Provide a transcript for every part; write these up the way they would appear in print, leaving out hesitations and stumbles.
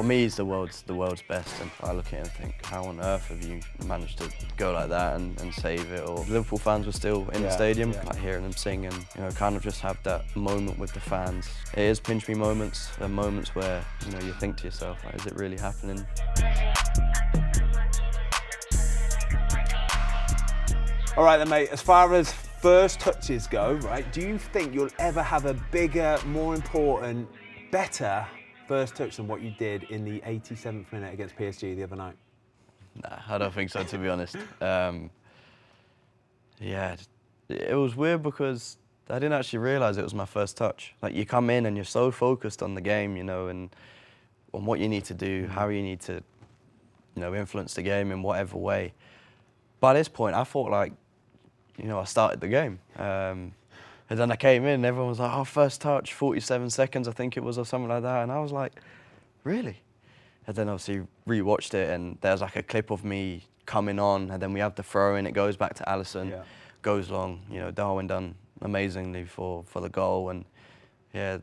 for me, he's the world's best, and I look at him and think, how on earth have you managed to go like that and save it? Or Liverpool fans were still in the stadium, like hearing them sing, and kind of just have that moment with the fans. It is pinch me moments, and moments where you think to yourself, like, is it really happening? All right then, mate, as far as first touches go, right, do you think you'll ever have a bigger, more important, better first touch than what you did in the 87th minute against PSG the other night? Nah, I don't think so, to be honest. Yeah, it was weird because I didn't actually realise it was my first touch. Like, you come in and you're so focused on the game, and on what you need to do, how you need to, influence the game in whatever way. By this point, I thought, like, I started the game. And then I came in and everyone was like, oh, first touch, 47 seconds, I think it was, or something like that. And I was like, really? And then obviously re-watched it, and there's like a clip of me coming on, and then we have the throw in, it goes back to Alisson, goes long. Darwin done amazingly for the goal, and yeah,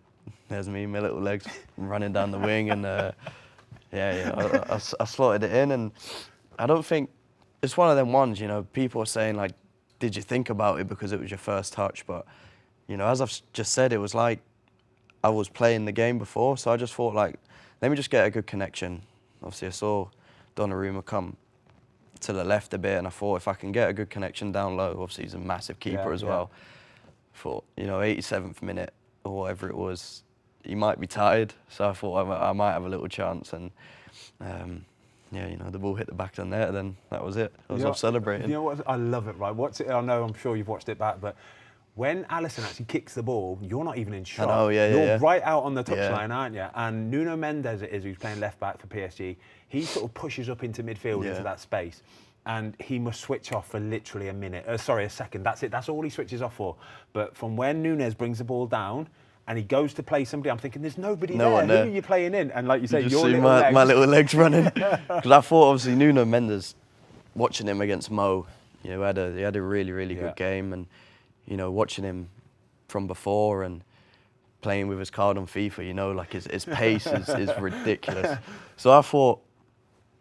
there's me, my little legs running down the wing, and I slotted it in, and I don't think, it's one of them ones, people are saying, like, did you think about it because it was your first touch? But, as I've just said, it was like I was playing the game before, so I just thought, like, let me just get a good connection. Obviously, I saw Donnarumma come to the left a bit, and I thought if I can get a good connection down low, obviously he's a massive keeper as well. I thought, 87th minute or whatever it was, he might be tired, so I thought I might have a little chance, and the ball hit the back of the net, and then that was it. I was off celebrating. You know what? I love it, right? I know, I'm sure you've watched it back, but when Alisson actually kicks the ball, you're not even in shot. I know, You're right out on the touchline, aren't you? And Nuno Mendes it is, who's playing left back for PSG, he sort of pushes up into midfield into that space, and he must switch off for literally a second. That's it. That's all he switches off for. But from when Nunes brings the ball down, and he goes to play somebody, I'm thinking, there's nobody there. Who are you playing in? And like you say, your little legs. My little legs running. Because I thought, obviously, Nuno Mendes, watching him against Mo, he had a really, really good game. And, watching him from before and playing with his card on FIFA, like his pace is ridiculous. So I thought,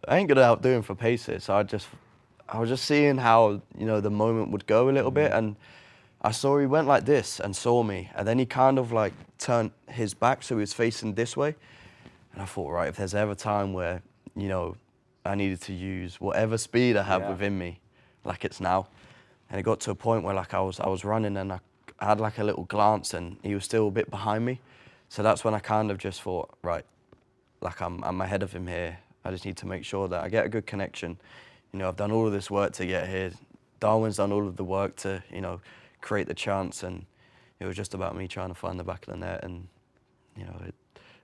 I ain't going to outdo him for pace here. So I was just seeing how, the moment would go a little bit. And I saw he went like this and saw me, and then he kind of like turned his back, so he was facing this way. And I thought, right, if there's ever time where, I needed to use whatever speed I have within me, like it's now. And it got to a point where, like, I was running, and I had like a little glance, and he was still a bit behind me. So that's when I kind of just thought, right, like I'm ahead of him here. I just need to make sure that I get a good connection. I've done all of this work to get here. Darwin's done all of the work to, create the chance, and it was just about me trying to find the back of the net, and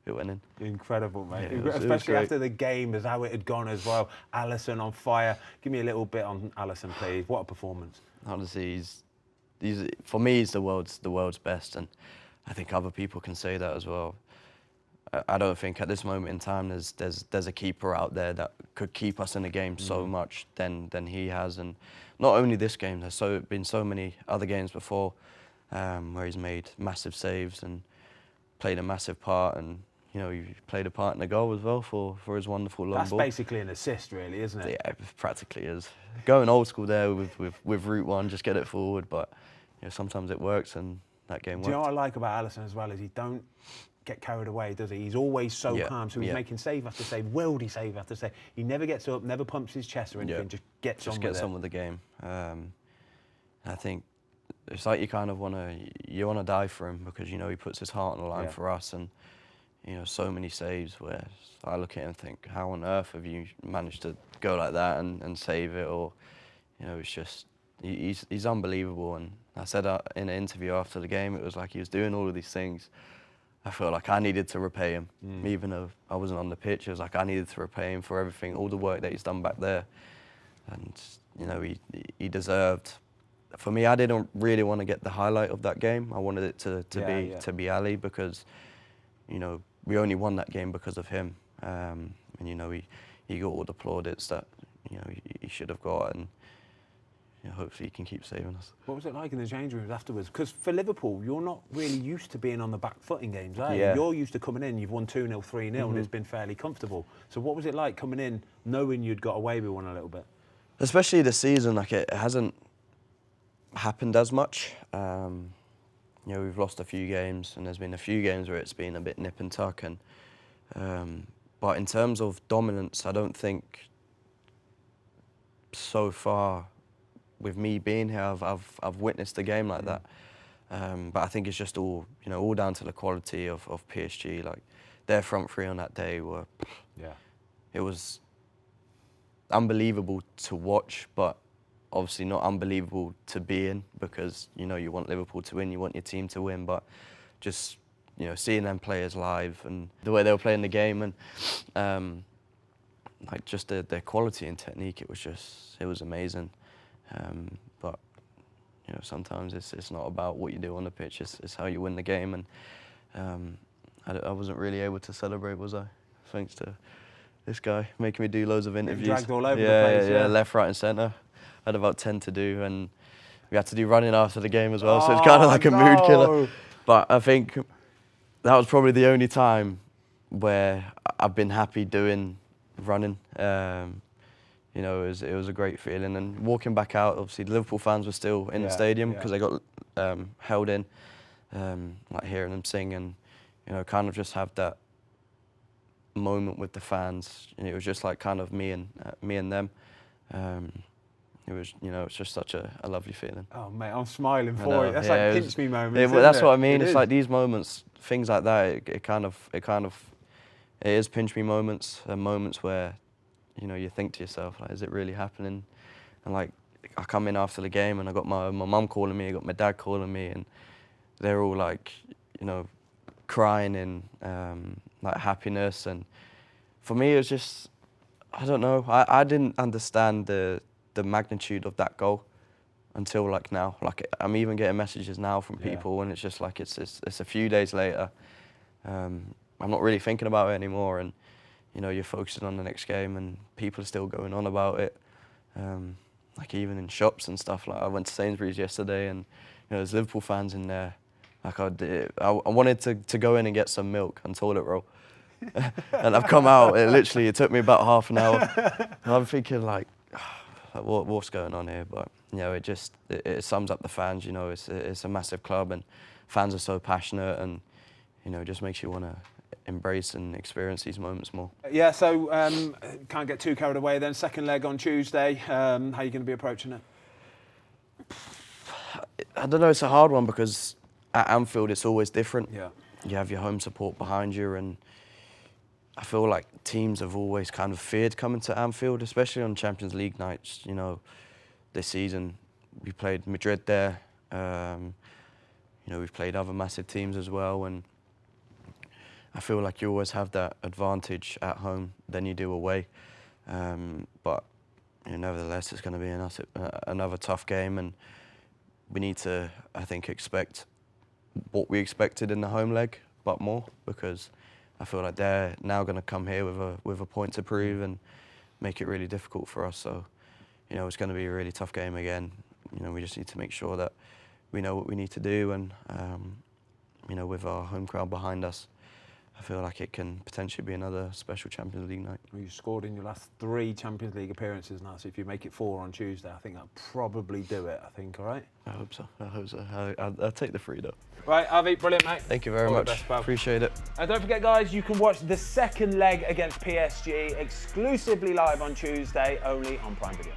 it went in. Incredible, mate. Yeah, especially after the game, as how it had gone as well. Alisson on fire. Give me a little bit on Alisson, please. What a performance! Honestly, he's for me, he's the world's best, and I think other people can say that as well. I don't think at this moment in time there's a keeper out there that could keep us in the game so much than he has, and not only this game. There's been so many other games before where he's made massive saves and played a massive part, and he played a part in the goal as well for his wonderful long ball. That's basically an assist, really, isn't it? Yeah, it practically is. Going old school there with route one, just get it forward, but sometimes it works, and that game worked. Do you know what I like about Alisson as well is he don't get carried away, does he? He's always so calm, so he's making save after save, worldy save after save. He never gets up, never pumps his chest or anything, just gets on with the game. I think it's like you kind of want to die for him, because he puts his heart on the line for us, and so many saves where I look at him and think, how on earth have you managed to go like that and save it? Or it's just he's unbelievable. And I said in an interview after the game, it was like he was doing all of these things. I felt like I needed to repay him, even though I wasn't on the pitch. It was like I needed to repay him for everything, all the work that he's done back there. And he deserved. For me, I didn't really want to get the highlight of that game. I wanted it to be Ali, because we only won that game because of him. And he got all the plaudits that he should have got. And hopefully he can keep saving us. What was it like in the change rooms afterwards? Because for Liverpool, you're not really used to being on the back foot in games, are you? Yeah. You're used to coming in, you've won 2-0, 3-0, and it's been fairly comfortable. So what was it like coming in, knowing you'd got away with one a little bit? Especially this season, like it hasn't happened as much. We've lost a few games, and there's been a few games where it's been a bit nip and tuck. And but in terms of dominance, I don't think so far, with me being here, I've witnessed a game like that. But I think it's just all down to the quality of PSG. Like their front three on that day were, it was unbelievable to watch, but obviously not unbelievable to be in, because you want Liverpool to win, you want your team to win, but just seeing them players live and the way they were playing the game, and like just their quality and technique, it was amazing. But sometimes it's not about what you do on the pitch, it's how you win the game, and I wasn't really able to celebrate, was I? Thanks to this guy making me do loads of interviews. Dragged all over the place. Yeah, left, right and centre. I had about 10 to do, and we had to do running after the game as well, so it's kind of like a mood killer. But I think that was probably the only time where I've been happy doing running. It was a great feeling, and walking back out, obviously the Liverpool fans were still in the stadium because they got held in, like hearing them sing, and kind of just have that moment with the fans. It was just like kind of me and them. It was, it's just such a lovely feeling. Oh mate, I'm smiling for you. That's like pinch me moments. That's what I mean. It's like these moments, things like that. It is pinch me moments, and moments where, you think to yourself, like, is it really happening? And like, I come in after the game, and I got my mum calling me, I got my dad calling me, and they're all like, crying in like happiness. And for me, it was just, I don't know. I didn't understand the magnitude of that goal until like now. Like I'm even getting messages now from people, and it's just like it's a few days later. I'm not really thinking about it anymore, and you're focusing on the next game, and people are still going on about it. Like even in shops and stuff. Like I went to Sainsbury's yesterday, and there's Liverpool fans in there. Like I wanted to go in and get some milk and toilet roll, and I've come out. It took me about half an hour. And I'm thinking like, what's going on here? But it sums up the fans. It's a massive club, and fans are so passionate, and it just makes you want to embrace and experience these moments more. Yeah, so can't get too carried away then. Second leg on Tuesday. How are you going to be approaching it? I don't know, it's a hard one, because at Anfield it's always different. Yeah. You have your home support behind you, and I feel like teams have always kind of feared coming to Anfield, especially on Champions League nights. This season we played Madrid there. We've played other massive teams as well, and I feel like you always have that advantage at home than you do away. But nevertheless, it's going to be another tough game, and we need to, I think, expect what we expected in the home leg, but more, because I feel like they're now going to come here with a point to prove and make it really difficult for us. So, it's going to be a really tough game again. We just need to make sure that we know what we need to do, and with our home crowd behind us, I feel like it can potentially be another special Champions League night. Well, you scored in your last 3 Champions League appearances now, so if you make it 4 on Tuesday, I think that'll probably do it, all right? I hope so. I'll take the 3 though. Right, Harvey, brilliant, mate. Thank you very much. Best, pal. Appreciate it. And don't forget, guys, you can watch the second leg against PSG exclusively live on Tuesday, only on Prime Video.